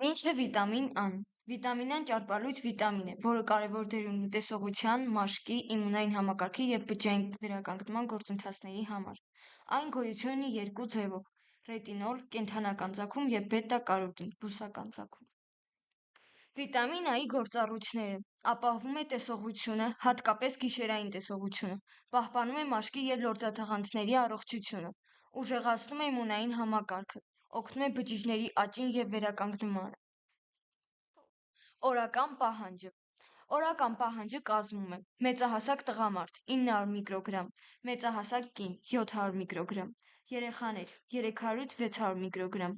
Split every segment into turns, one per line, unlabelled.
Ինչ է վիտամին Ան։ Վիտամին Ան ճարպալույծ վիտամին է, որը կարևոր դեր ունի տեսողության, մաշկի, իմունային համակարգի եւ բջջային վերականգնման գործընթացների համար։ Այն գոյություն ունի երկու ձևով՝ ռետինոլ կենդանական ծագում եւ բետա-կարոտին բուսական ծագում։ Վիտամին Այի գործառույթները՝ ապահովում է տեսողությունը, հատկապես գիշերային տեսողությունը, պահպանում է մաշկի եւ լորձաթաղանթների առողջությունը, ուժեղացնում է իմունային համակարգը, օգնում է բջիջների աճին եւ վերականգնմանը։ Օրական պահանջը Օրական պահանջը կազմում է մեծահասակ տղամարդ 900 միկրոգրամ, մեծահասակ կին 700 միկրոգրամ, երեխաներ 300-ից 600 միկրոգրամ։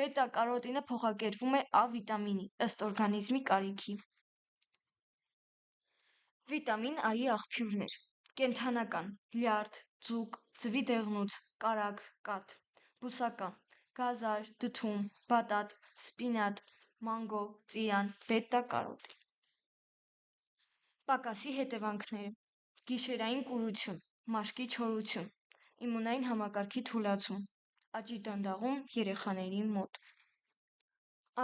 Բետա-կարոտինը փոխակերպվում է A վիտամինի ըստ օրգանիզմի կարիքի։ Վիտամին Այի աղբյուրներ՝ կենդանական՝ լյարդ, ձուկ, ձվի դեղնուց, կարագ, կաթ, բուսական՝ գազար, դդում, բատատ, սպինատ, մանգո, ծիրան, բետա-կարոտին։ Պակասի հետևանքները՝ գիշերային կուրություն, մաշկի չորություն, իմունային համակարգի թուլացում, աճի դանդաղում երեխաների մոտ։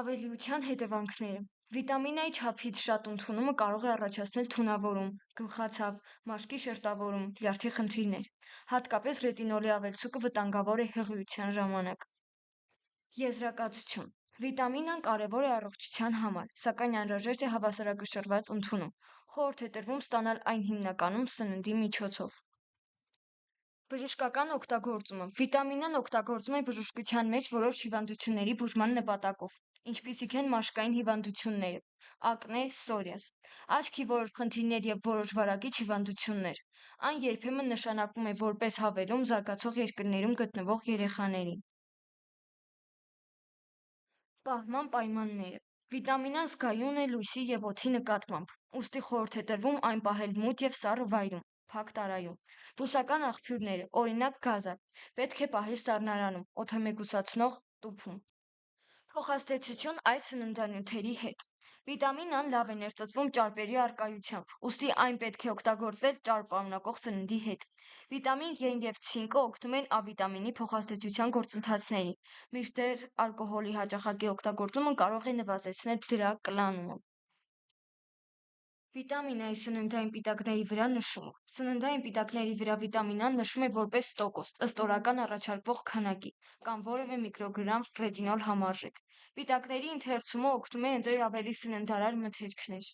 Ավելիության հետևանքները՝ վիտամին Այի չափից շատ ընդունումը կարող է առաջացնել թունավորում, գլխացավ, մաշկի շերտավորում, լյարդի խնդիրներ, հատկապես ռետինոլի ավելցուկը վտանգավոր է հղիության ժամանակ։ Եզրակացություն. Վիտամին Ան կարևոր է առողջության համար, սակայն անհրաժեշտ է հավասարակշռված ընդունում։ Խորհուրդ է տրվում ստանալ այն հիմնականում սննդի միջոցով։ Բժշկական օգտագործումը Վիտամին Ան օգտագործվում է բժշկության մեջ որոշ հիվանդությունների բուժման նպատակով, ինչպիսիք են մաշկային հիվանդությունները, ակնե, սորիազ, աչքի որոշ խնդիրներ եւ որոշ վարակիչ հիվանդություններ։ Այն երբեմն նշանակվում է որպես հավելում զարգացող երկրներում գտնվող երեխաներին։ Պահման պայմանները Վիտամին Ան զգայուն է լույսի եւ օդի նկատմամբ, ուստի խորհուրդ է տրվում այն պահել մութ եւ սառը վայրում, փակ տարայում։ Բուսական աղբյուրները, օրինակ գազար, պետք է պահել սառնարանում, օդամեկուսացնող տուփում։ Փոխազդեցություն այլ սննդանյութերի հետ Վիտամին Ան լավ է ներծծվում ճարպերի առկայությամբ, ուստի այն պետք է օգտագործվել ճարպ պարունակող սննդի հետ։ Վիտամին Կ-ն եւ ցինկը օգնում են A վիտամինի փոխազդեցության գործընթացներին, մինչդեռ ալկոհոլի հաճախակի օգտագործումը կարող է նվազեցնել դրա կլանումը։ Վիտամին Այի սննդային պիտակների վրա նշումը Սննդային պիտակների վրա վիտամին Ան նշվում է որպես տոկոս ըստ օրական առաջարկվող քանակի կամ որևէ միկրոգրամ ռետինոլ համարժեք։ Պիտակների ընթերցումը օգնում է ընտրել ավելի սննդարար մթերքներ։